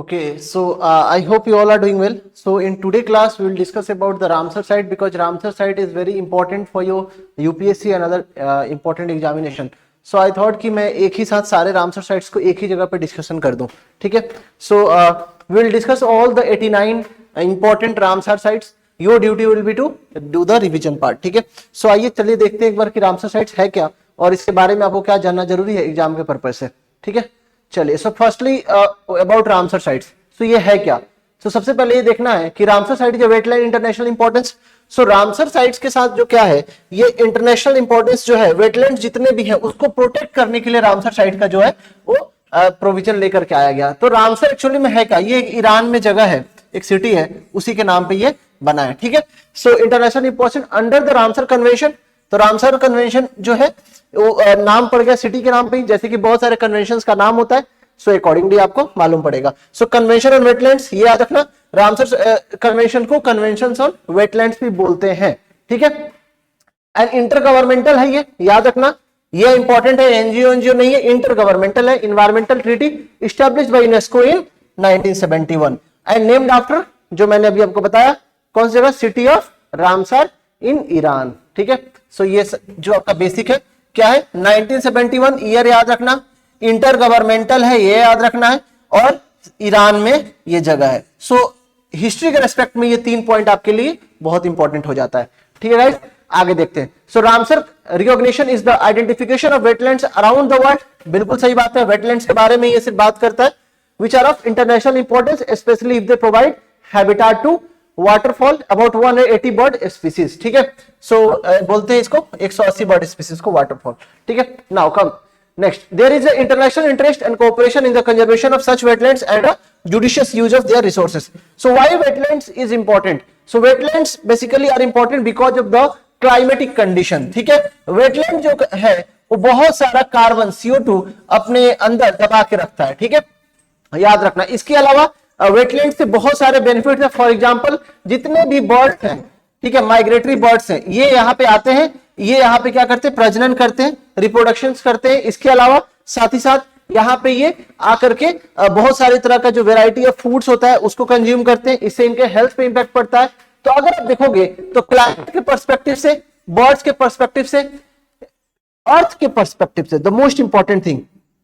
Okay, so I hope you all are doing well. So in today class, we will discuss about the Ramsar site because Ramsar site is very important for your UPSC and other important examination. So I thought कि मैं एक ही साथ सारे Ramsar sites को एक ही जगह पे discussion कर दूं, ठीक है? So we will discuss all the 89 important Ramsar sites. Your duty will be to do the revision part, ठीक है? So आइए चलिए देखते हैं एक बार कि Ramsar sites है क्या और इसके बारे में आपको क्या जानना जरूरी है एग्जाम के पर्पज से, ठीक है? चलिए, so firstly about Ramsar sites. So ये है क्या? सो सबसे पहले ये देखना है कि रामसर साइट जो वेटलैंड इंटरनेशनल इंपॉर्टेंस। सो रामसर साइट्स के साथ जो क्या है, ये इंटरनेशनल इंपॉर्टेंस जो है, वेटलैंड जितने भी हैं उसको प्रोटेक्ट करने के लिए रामसर साइट का जो है वो प्रोविजन लेकर के आया गया। तो रामसर एक्चुअली में है क्या? ये ईरान में जगह है, एक सिटी है, उसी के नाम पे ये बना है, ठीक है? So international importance under the Ramsar convention. तो रामसर कन्वेंशन जो है वो नाम पड़ गया सिटी के नाम पे ही, जैसे कि बहुत सारे कन्वेंशंस का नाम होता है। सो अकॉर्डिंगली आपको मालूम पड़ेगा। सो कन्वेंशन ऑन वेटलैंड्स, ये याद रखना, रामसर कन्वेंशन को कन्वेंशंस ऑन वेटलैंड्स भी बोलते हैं, ठीक है? एंड इंटर गवर्नमेंटल है, ये याद रखना, ये इंपॉर्टेंट है, एनजीओ नहीं है, इंटर गवर्नमेंटल है। Environmental treaty established by UNESCO in 1971 and named after, जो मैंने अभी आपको बताया, कौन सी जगह? City of Ramsar in Iran, ठीक है? सो ये जो आपका बेसिक है क्या है, 1971 ईयर याद रखना, इंटर गवर्नमेंटल है ये याद रखना है, और ईरान में ये जगह है। सो हिस्ट्री के रेस्पेक्ट में ये 3 पॉइंट आपके लिए बहुत इंपॉर्टेंट हो जाता है, ठीक है गाइस? आगे देखते हैं। So Ramsar recognition is the identification of wetlands around the world. बिल्कुल सही बात है, वेटलैंड्स के बारे में ये सिर्फ बात करता है, which are of international importance specially if they provide habitat to waterfall about 180 bird species, ठीक है? सो बोलते हैं इसको 180 बर्ड स्पीसीज को वाटरफॉल, ठीक है? Now come next, there is an international interest and cooperation in the conservation of such wetlands and a judicious use of their resources. So why wetlands is important? So wetlands basically are important because of the climatic condition, ठीक है? wetland जो है वो बहुत सारा carbon CO2 अपने अंदर दबा के रखता है, ठीक है? याद रखना। इसके अलावा वेटलैंड से बहुत सारे बेनिफिट है। फॉर एग्जांपल, जितने भी बर्ड्स हैं, ठीक है, माइग्रेटरी बर्ड्स हैं, ये यहाँ पे आते हैं, ये यहाँ पे क्या करते हैं? प्रजनन करते हैं, रिप्रोडक्शन करते हैं। इसके अलावा साथ ही साथ यहाँ पे ये आकर के बहुत सारे तरह का जो वेराइटी ऑफ फूड्स होता है उसको कंज्यूम करते हैं, इससे इनके हेल्थ पे इंपैक्ट पड़ता है। तो अगर आप देखोगे तो क्लाइमेट के पर्सपेक्टिव से, बर्ड्स के पर्सपेक्टिव से, अर्थ के पर्सपेक्टिव से, the most important thing,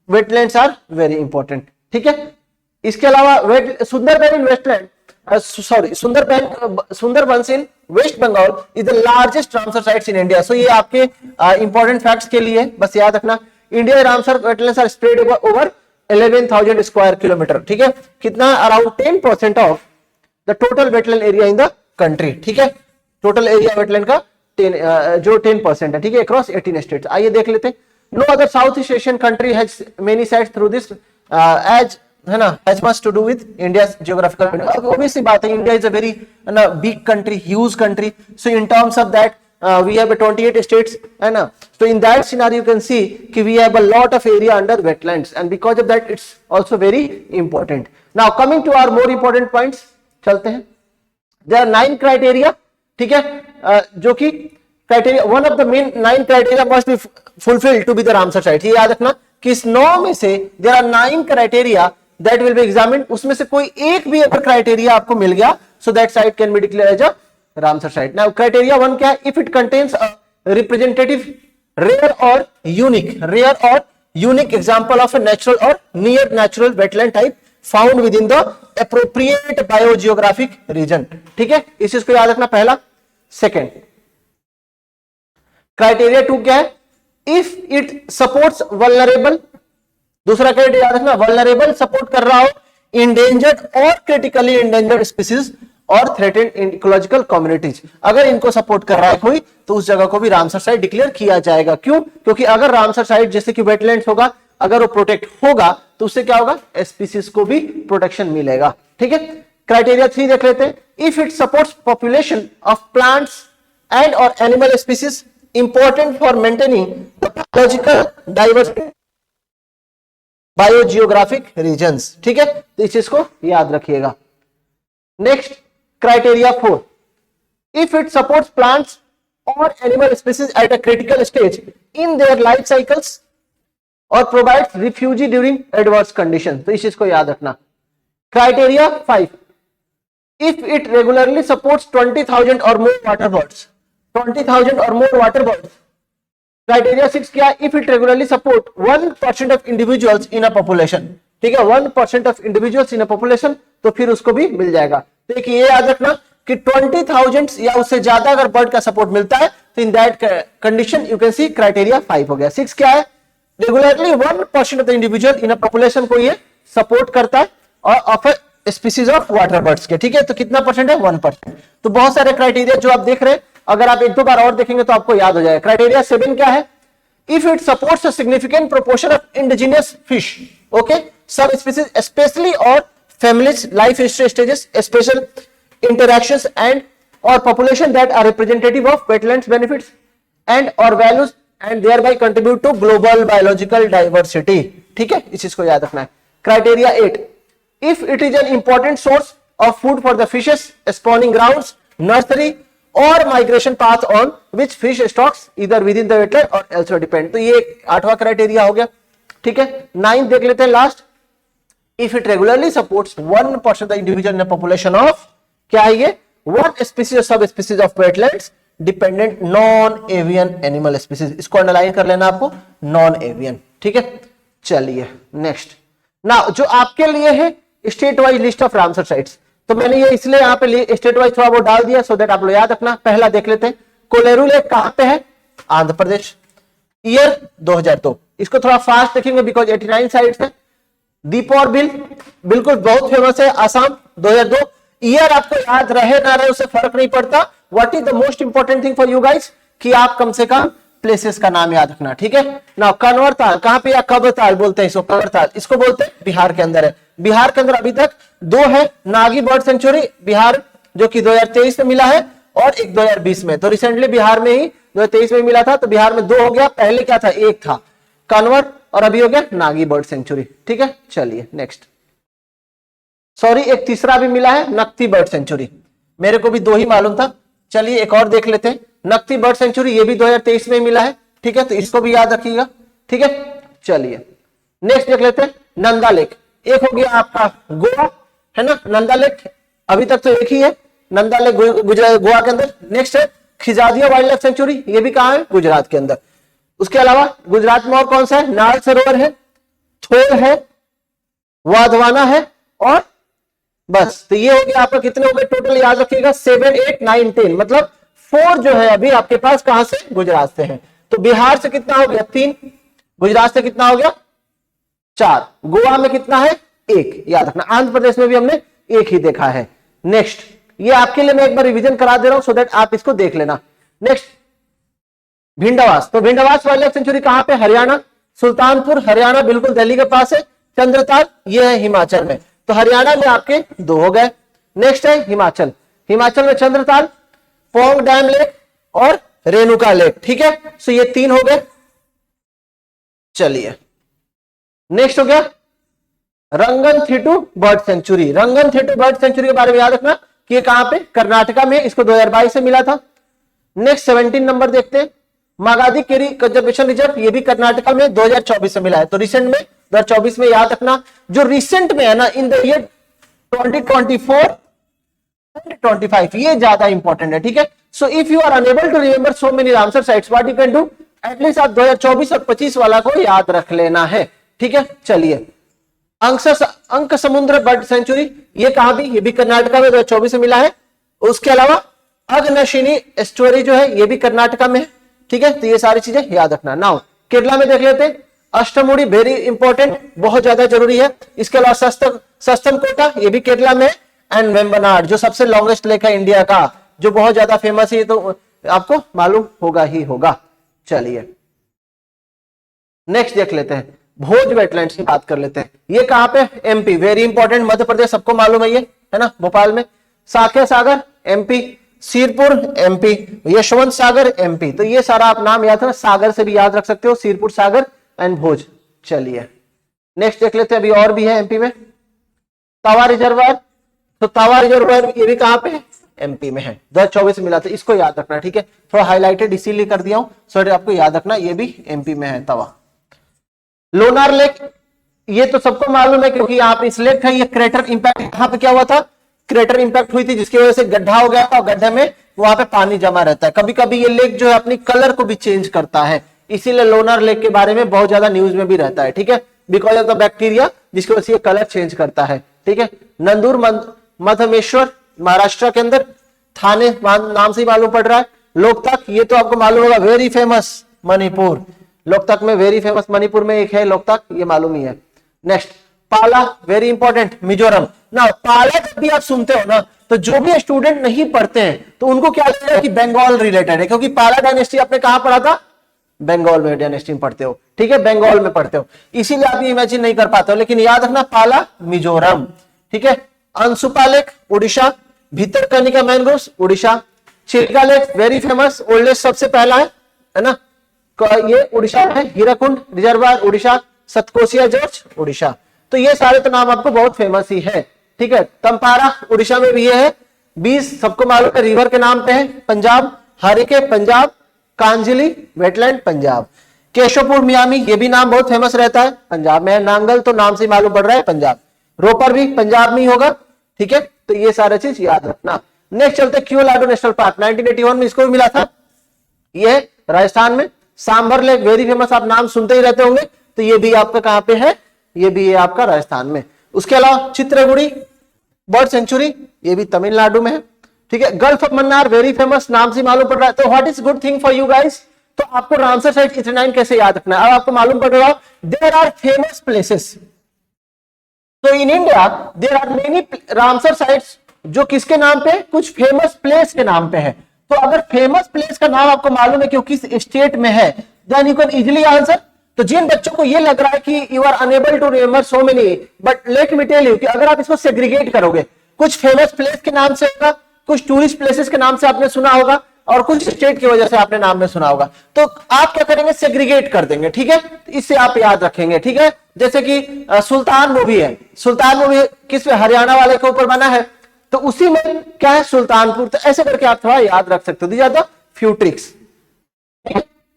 wetlands are very important, ठीक है? इसके अलावा Sundarban in westland, Sundarbans in West Bengal is the largest Ramsar sites in India. So ये आपके इंपॉर्टेंट फैक्ट्स के लिए बस याद रखना। India Ramsar wetlands are spread over 11,000 square kilometre, ठीक है? कितना? Around 10% of the total wetland area in the country, ठीक है? टोटल एरिया वेटलैंड का 10% है, ठीक है? Across 18 states. आइए देख लेते हैं। No other south east Asian country has many sites through this age, है ना, as much to do with India's geographical window. Obviously बात है, India is a very big country, huge country. So in terms of that, we have 28 states, है ना? So in that scenario, you can see कि we have a lot of area under wetlands, and because of that, it's also very important. Now coming to our more important points, चलते हैं। There are 9 criteria, ठीक है? जो कि criteria, one of the main 9 criteria must be fulfilled to be the Ramsar site. ये याद रखना कि इस 9 में से there are 9 criteria that will be examined. उसमें से कोई एक भी अगर क्राइटेरिया आपको मिल गया, so that site can be declared as a Ramsar site. Now criteria 1 क्या है? If it contains a representative rare or unique example of a natural or near natural wetland type found within the appropriate biogeographic region, ठीक है? इस चीज को याद रखना, पहला। सेकेंड, क्राइटेरिया 2 क्या है? If it supports vulnerable, दूसरा क्राइटेरिया याद रखना, वल्नरेबल सपोर्ट कर रहा हो इंडेंजर्ड और क्रिटिकली इंडेंजर्ड स्पीसीज और थ्रेटेंड इकोलॉजिकल कम्युनिटीज। अगर इनको सपोर्ट कर रहा है कोई, तो उस जगह को भी रामसर साइट डिक्लेयर किया जाएगा। क्यों? क्योंकि अगर रामसर साइट जैसे कि वेटलैंड्स होगा, अगर वो प्रोटेक्ट होगा तो उससे क्या होगा? स्पीसीज को भी प्रोटेक्शन मिलेगा, ठीक है? क्राइटेरिया 3 देख लेते हैं। If it supports population of plants and और animal species important for maintaining the biological diversity biogeographic regions, ठीक है? तो इस चीज को याद रखिएगा। Next, criteria 4, if it supports plants और animal species at a critical stage in their life cycles और provides refugee during adverse condition. तो इस चीज को याद रखना। क्राइटेरिया 5, if it regularly supports 20,000 or more water birds, 20,000 or more water birds. Criteria 6 क्या, if it regularly support 1% of individuals in a population, ठीक है, 1% of individuals in a population, तो फिर उसको भी मिल जाएगा। देखिए ये याद रखना कि 20,000 या उससे ज्यादा अगर बर्ड का सपोर्ट मिलता है तो in that condition you can see criteria 5 हो गया। 6 क्या है, regularly 1% of the individual in a population को ये सपोर्ट करता है और of species of water birds के, ठीक है, तो कितना परसेंट है, 1%। तो बहुत सारे क्राइटेरिया जो आप देख रहे हैं, अगर आप एक दो बार और देखेंगे तो आपको याद हो जाएगा। क्राइटेरिया 7 क्या है, if it supports a significant proportion of indigenous fish, okay, sub species specially और families, life history stages, special interactions and or population that are representative of wetlands benefits and or values and thereby contribute to global biological diversity, ठीक है, इस चीज को याद रखना है। Criteria 8, if it is an important source of food for the fishes, spawning grounds, nursery or migration path on which fish stocks either within the wetland or elsewhere depend, तो ये 8वां क्राइटेरिया हो गया, ठीक है। 9 देख लेते हैं last, if it regularly supports 1% the individual in a population of, क्या है ये, one species sub species of wetlands dependent non avian animal species, इसको अंडरलाइन कर लेना आपको, नॉन एवियन, ठीक है। चलिए नेक्स्ट, ना जो आपके लिए है state wise list of Ramsar sites, तो मैंने ये इसलिए यहाँ पे स्टेट वाइज थोड़ा वो डाल दिया सो दैट आप लोग याद रखना। पहला देख लेते हैं, कोलेरू लेक कहां पे है, आंध्र प्रदेश, ईयर 2002, इसको थोड़ा फास्ट देखेंगे बिकॉज 89 साइट्स है। दीपौर बिल बिल्कुल बहुत फेमस है, आसाम, 2002, ईयर आपको याद रहे ना रहे उससे फर्क नहीं पड़ता। What is the most important thing for you guys कि आप कम से कम प्लेसेस का नाम याद रखना, ठीक है ना। कन्वर ताल कहां पे, या कब्र ताल बोलते हैं इसको, कब्र ताल इसको बोलते हैं, बिहार के अंदर है। बिहार के अंदर अभी तक 2 है, नागी बर्ड सेंचुरी बिहार जो कि 2023 में मिला है और एक 2020 में, तो रिसेंटली बिहार में ही 2023 में मिला था, तो बिहार में 2 हो गया, पहले क्या था, 1 था, कन्वर, और अभी हो गया नागी बर्ड सेंचुरी, ठीक है। चलिए नेक्स्ट, सॉरी एक तीसरा भी मिला है, नकती बर्ड सेंचुरी, मेरे को भी 2 ही मालूम था। चलिए एक और देख लेते हैं, नकती बर्ड सेंचुरी, ये भी 2023 में मिला है, ठीक है, तो इसको भी याद रखिएगा, ठीक है। चलिए नेक्स्ट देख लेते हैं, नंदा लेक, एक हो गया आपका गोवा, है ना, नंदा लेक अभी तक तो एक ही है, नंदा लेक गुजरात गोवा के अंदर। नेक्स्ट है खिजादिया वाइल्ड लाइफ सेंचुरी, ये भी कहां है, गुजरात के अंदर। उसके अलावा गुजरात में और कौन सा है, नाल सरोवर है, थोर है, वाधवाना है, और बस, तो ये हो गया आपका, कितने हो गए टोटल याद रखिएगा, 7, 8, 9, 10, मतलब 4 जो है अभी आपके पास कहां से, गुजरात से है। तो बिहार से कितना हो गया, 3, गुजरात से कितना हो गया, 4, गोवा में कितना है, 1, याद रखना। आंध्र प्रदेश में भी हमने 1 ही देखा है। नेक्स्ट, ये आपके लिए मैं एक बार रिवीजन करा दे रहा हूं सो दैट आप इसको देख लेना। नेक्स्ट भिंडवास, तो भिंडवास वाइल्ड लाइफ सेंचुरी कहां पे, हरियाणा, सुल्तानपुर हरियाणा बिल्कुल दिल्ली के पास है। चंद्रताल ये है हिमाचल में, तो हरियाणा में आपके 2 हो गए। नेक्स्ट है हिमाचल, हिमाचल में चंद्रताल, पोंग डैम लेक और रेणुका लेक, ठीक है, सो ये 3 हो गए। चलिए नेक्स्ट हो गया रंगनथिट्टू बर्ड सेंचुरी, रंगनथिट्टू बर्ड सेंचुरी के बारे में याद रखना कि ये कहां पे, कर्नाटका में, इसको 2022 से मिला था। नेक्स्ट 17 नंबर देखते हैं, मागादी केरी कंजर्वेशन रिजर्व, ये भी कर्नाटका में 2024 से मिला है, तो रिसेंट में 2024 में याद रखना। जो रिसेंट में है ना, इन द ईयर 2024 एंड 25, ये ज्यादा इंपॉर्टेंट है, ठीक है। So if you are unable to remember so many Ramsar sites, what you can do, at least आप 2024 और 25 वाला को याद रख लेना है, ठीक है। चलिए अंक समुद्र बर्ड सेंचुरी, ये कहां भी, ये भी कर्नाटका में 2024 में मिला है। उसके अलावा अगनशिनी एस्टुअरी जो है, ये भी कर्नाटका में है, ठीक है, तो ये सारी चीजें याद रखना। नाउ केरला में देख लेते हैं, अष्टमुड़ी वेरी इंपॉर्टेंट, बहुत ज्यादा जरूरी है। इसके अलावा सस्तम कोटा, ये भी केरला में, एंड वेम्बनाड जो सबसे लॉन्गेस्ट लेक है इंडिया का, जो बहुत ज्यादा फेमस है, तो आपको मालूम होगा ही होगा। चलिए नेक्स्ट देख लेते हैं, भोज वेटलैंड्स की बात कर लेते हैं। ये कहां पे, MP, very important, Madhya Pradesh सबको मालूम है, ये है ना, भोपाल में। साकेत सागर एमपी, सिरपुर एमपी, यशवंत सागर एमपी, तो ये सारा आप नाम याद है, सागर से भी याद रख सकते हो, सिरपुर, सागर एंड भोज। चलिए नेक्स्ट देख लेते हैं, अभी और भी है एमपी में, तवा रिजर्वायर, तो तवा रिजर्वायर ये भी कहां पे, एमपी में है, 2024 में मिला था, इसको याद रखना, ठीक है, थोड़ा हाईलाइटेड इसीलिए कर दिया हूं, सो आपको याद रखना, ये भी एमपी में है तवा। लोनार लेक, ये तो सबको मालूम है क्योंकि यहाँ पे सिलेक्ट है, ये क्रेटर इंपैक्ट, यहाँ पे क्या हुआ था, क्रेटर इंपैक्ट हुई थी जिसकी वजह से गड्ढा हो गया था और गड्ढे में वहां पे पानी जमा रहता है। कभी कभी ये लेक जो है अपनी कलर को भी चेंज करता है, इसीलिए लोनार लेक के बारे में बहुत ज्यादा न्यूज में भी रहता है, ठीक है, बिकॉज ऑफ द बैक्टीरिया जिसकी वजह से ये कलर चेंज करता है, ठीक है। नंदूर मध्यमेश्वर महाराष्ट्र के अंदर, थाने नाम से ही मालूम पड़ रहा है। लोकतक, ये तो आपको मालूम होगा, वेरी फेमस मणिपुर, लोकतक में वेरी फेमस, मणिपुर में एक है लोकतक, ये मालूम ही है। नेक्स्ट पाला, वेरी इंपॉर्टेंट, मिजोरम ना। पाला जब भी आप सुनते हो ना तो जो भी स्टूडेंट नहीं पढ़ते हैं तो उनको क्या लगता है कि बंगाल रिलेटेड है, क्योंकि पाला डायनेस्टी आपने कहां पढ़ा था, बंगाल में डायनेस्टी में पढ़ते हो, ठीक है, बंगाल में पढ़ते हो, इसीलिए आप ये इमेजिन नहीं कर पाते हो, लेकिन याद रखना पाला मिजोरम, ठीक है। Anshupa lake Orissa, Bhitarkanika mangroves Orissa, Chilika lake very famous, oldest सबसे पहला है ना, ये उड़ीसा है। Hirakud reservoir Orissa, Satkosia gorge Orissa. तो ये सारे तो नाम आपको बहुत फेमस ही है, ठीक है। तंपारा उड़ीसा में भी ये है। 20 सबको मालूम है रिवर के नाम पे है, पंजाब, हरिके पंजाब, कांजिली वेटलैंड पंजाब। केशवपुर मियामी, ये भी नाम बहुत फेमस रहता है, पंजाब में है। नांगल तो नाम से मालूम पड़ रहा है पंजाब। रोपर भी पंजाब में ही होगा, ठीक है। तो ये सारा चीज याद रखना। नेक्स्ट चलते क्योलाडो नेशनल पार्क, 1981 में इसको भी मिला था, ये राजस्थान में। सांभर लेक वेरी फेमस, आप नाम सुनते ही रहते होंगे, तो ये भी आपका कहां पे है, ये भी है आपका राजस्थान में। उसके अलावा चित्रगुड़ी बर्ड सेंचुरी, ये भी तमिलनाडु में है, ठीक है। Gulf of Mannar very famous, नाम से मालूम पड़ रहा है। तो what is good thing for you guys, तो आपको रामसर साइट 89 कैसे याद रखना है। अब आपको मालूम पड़ रहा है देयर आर फेमस प्लेसेस, तो in India there are many Ramsar sites जो किसके नाम पे, कुछ फेमस प्लेस के नाम पे है। तो अगर फेमस प्लेस का नाम आपको मालूम है कि किस स्टेट में है, then you can easily answer. तो जिन बच्चों को ये लग रहा है कि you are unable to remember so many, but let me tell you कि अगर आप इसको सेग्रीगेट करोगे, कुछ फेमस प्लेस के नाम से होगा, कुछ टूरिस्ट प्लेसेस के नाम से आपने सुना होगा, और कुछ स्टेट की वजह से आपने नाम में सुना होगा, तो आप क्या करेंगे, सेग्रीगेट कर देंगे, ठीक है। इससे आप याद रखेंगे, ठीक है। जैसे कि सुल्तान मूवी है, सुल्तान मूवी किस हरियाणा वाले के ऊपर बना है, तो उसी में क्या है, सुल्तानपुर। तो ऐसे करके आप थोड़ा याद रख सकते हो, दी ज्यादा फ्यू ट्रिक्स।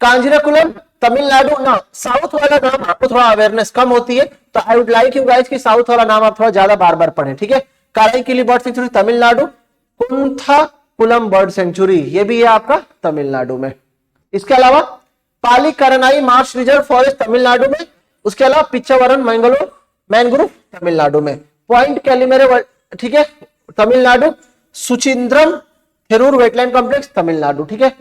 कांजीराकुलम तमिलनाडु ना, साउथ वाला नाम आपको थोड़ा अवेयरनेस कम होती है, तो I would like you guys कि साउथ वाला नाम आप थोड़ा ज्यादा बार बार पढ़ें, ठीक है। Karaikili bird sanctuary Tamil Nadu, Koonthankulam bird sanctuary ये भी है आपका तमिलनाडु में। इसके अलावा Pallikaranai marsh reserve forest Tamil Nadu में। उसके अलावा पिच्चावरम मैंग्रोव तमिलनाडु में। पॉइंट कैलिमेरे, ठीक है, तमिलनाडु। सुचिंद्रम थेरूर वेटलैंड कॉम्प्लेक्स तमिलनाडु, ठीक है।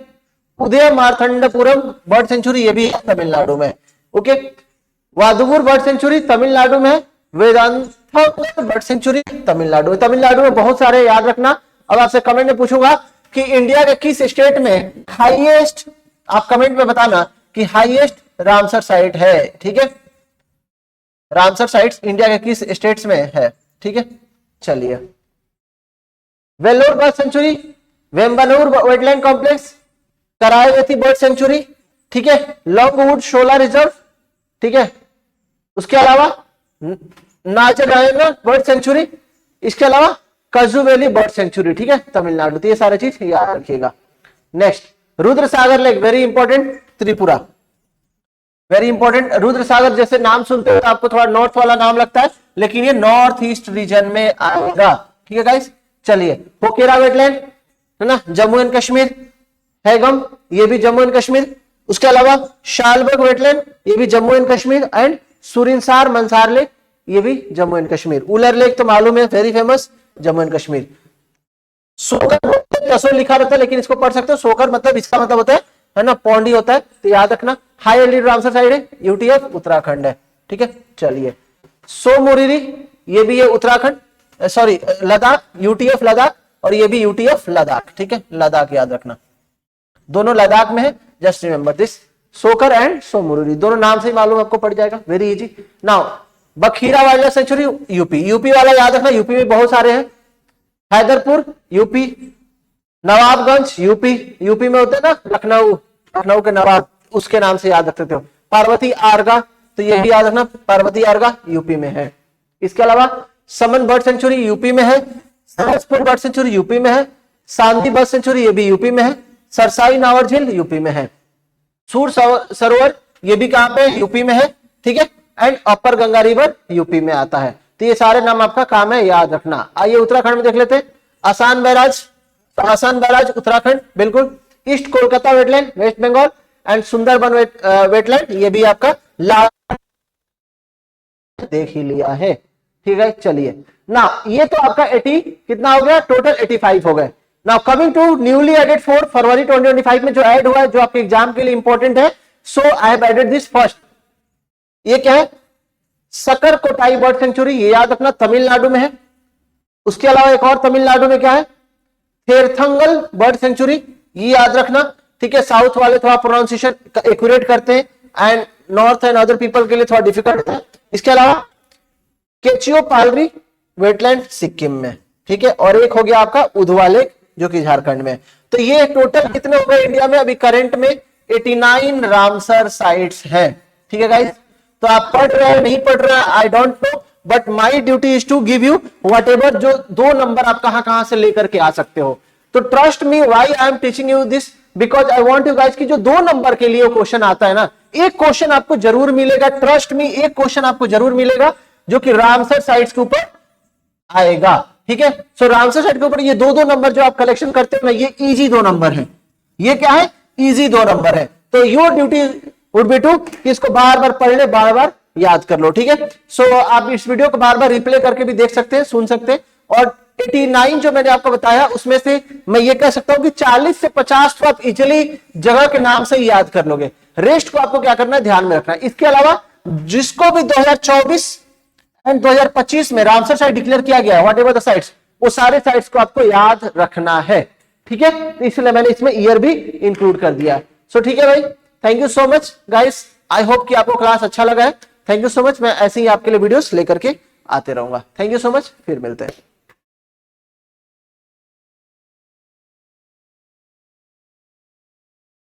उदय मार्तंडपुरम बर्ड सेंचुरी ये भी है तमिलनाडु में, okay. Vaduvur bird sanctuary Tamil Nadu में। Vedanta bird sanctuary Tamil Nadu. तमिलनाडु में बहुत सारे याद रखना। अब आपसे कमेंट में पूछूंगा कि इंडिया के किस स्टेट में हाईएस्ट, आप कमेंट में बताना कि हाईएस्ट रामसर साइट है, ठीक है। रामसर साइट्स इंडिया के किस स्टेट्स में है, ठीक है। चलिए, Vellore bird sanctuary, Vembanur wetland complex, Karaivetti bird sanctuary, ठीक है। लॉन्गवुड शोला रिजर्व, ठीक है। उसके अलावा नाचरायना बर्ड सेंचुरी, इसके अलावा कजू वैली बर्ड सेंचुरी, ठीक है, तमिलनाडु। तो ये सारी चीज याद रखिएगा। Next Rudrasagar lake, very important, Tripura, very important. Rudrasagar जैसे नाम सुनते हो तो आपको थोड़ा नॉर्थ वाला नाम लगता है, लेकिन ये नॉर्थ ईस्ट रीजन में आएगा, ठीक है गाइस। चलिए, पोकेरा वेटलैंड है ना, जम्मू एंड कश्मीर। हैगम, ये भी जम्मू एंड कश्मीर। उसके अलावा शालबर्ग वेटलैंड, ये भी Jammu and Kashmir. And Surinsar Mansar lake, ये भी Jammu and Kashmir. Wular lake तो मालूम है, very famous, Jammu and Kashmir. सोकर कसो लिखा रहता है, लेकिन इसको पढ़ सकते हो सोकर, मतलब इसका मतलब होता है ना, पौंडी होता है, तो याद रखना। हाई एल्टीट्यूड रामसर साइड है, यूटीएफ उत्तराखंड है, ठीक है। चलिए, सोमोरिरी ये भी है उत्तराखंड, सॉरी लद्दाख, यूटीएफ लद्दाख, और ये भी यूटीएफ लद्दाख, ठीक है। लद्दाख याद रखना, दोनों लद्दाख में है, जस्ट रिमेंबर दिस। सोकर एंड सोमोरिरी दोनों नाम से ही मालूम आपको पड़ जाएगा, very easy. Now Bakhira wild life sanctuary UP, UP वाला याद रखना, यूपी में बहुत सारे हैं। Haiderpur UP, Nawabganj UP, UP में होते हैं ना, लखनऊ, लखनऊ के नवाब, उसके नाम से याद रख सकते हो। पार्वती आर्गा, तो ये भी याद रखना, पार्वती आर्गा यूपी में है। इसके अलावा समन बर्ड सेंचुरी यूपी में है। सहसपुर बर्ड सेंचुरी यूपी में है। सांदी बर्ड सेंचुरी ये भी यूपी में है। सरसाई नावर झील यूपी में है। सूर सरोवर ये भी कहां पे, यूपी में है, ठीक है। And upper Ganga river UP में आता है। तो ये सारे नाम आपका काम है याद रखना। आइए उत्तराखंड में देख लेते हैं। आसान बैराज, आसान बैराज उत्तराखंड बिल्कुल। East Kolkata wetland West Bengal and Sundarban wetland ये भी आपका देख ही लिया है। ठीक है, चलिए ना, ये तो आपका 80 कितना हो गया, टोटल 85 हो गए। Now coming to newly added 4 फरवरी 2025 में जो ऐड हुआ है, जो आपके एग्जाम के लिए इंपॉर्टेंट है। So I have added this first. ये क्या है, सकर कोटाई बर्ड सेंचुरी, ये याद रखना तमिलनाडु में है। उसके अलावा एक और तमिलनाडु में क्या है, थेरथंगल बर्ड सेंचुरी, ये याद रखना। ठीक है, साउथ वाले थोड़ा प्रोनाउंसिएशन एक्यूरेट करते हैं and north and other people के लिए थोड़ा डिफिकल्ट होता है। इसके अलावा केचियो पालरी वेटलैंड सिक्किम में। ठीक है, और एक हो गया आपका उधवा लेक जो कि झारखंड में। तो ये टोटल कितने हो गए इंडिया में अभी करंट में, 89 रामसर साइट्स हैं। ठीक है गाइस, तो आप पढ़ रहे हैं नहीं पढ़ रहे हैं I don't know, but my duty is to give you whatever, जो 2 नंबर आप कहां से लेकर के आ सकते हो। तो trust me why I am teaching you this, because I want you guys कि जो 2 नंबर के लिए क्वेश्चन आता है ना, एक क्वेश्चन आपको जरूर मिलेगा, ट्रस्ट मी एक क्वेश्चन आपको जरूर मिलेगा जो कि रामसर साइट्स के ऊपर आएगा। ठीक है, सो रामसर साइट के ऊपर ये 2-2 नंबर जो आप कलेक्शन करते हो ना, ये इजी 2 नंबर है। ये क्या है, इजी 2 नंबर है। तो your duty would be to इसको बार बार पढ़ ले, बार बार याद कर लो। ठीक है, सो आप इस वीडियो को बार बार रिप्ले करके भी देख सकते हैं, सुन सकते हैं। और 89 जो मैंने आपको बताया उसमें से मैं ये कह सकता हूं कि 40 से 50 तो आप इजिली जगह के नाम से ही याद कर लोगे। रेस्ट को आपको क्या करना है, ध्यान में रखना है। इसके अलावा जिसको भी 2024 एंड 2025 में रामसर साइट डिक्लेयर किया गया, व्हाट एवर द साइट्स, वो सारे साइट्स को आपको याद रखना है। ठीक है, तो इसलिए मैंने इसमें ईयर भी इंक्लूड कर दिया। सो ठीक है भाई, thank you so much guys, I hope कि आपको क्लास अच्छा लगा है। थैंक यू सो मच, मैं ऐसे ही आपके लिए वीडियोस लेकर के आते रहूंगा। थैंक यू सो मच, फिर मिलते हैं।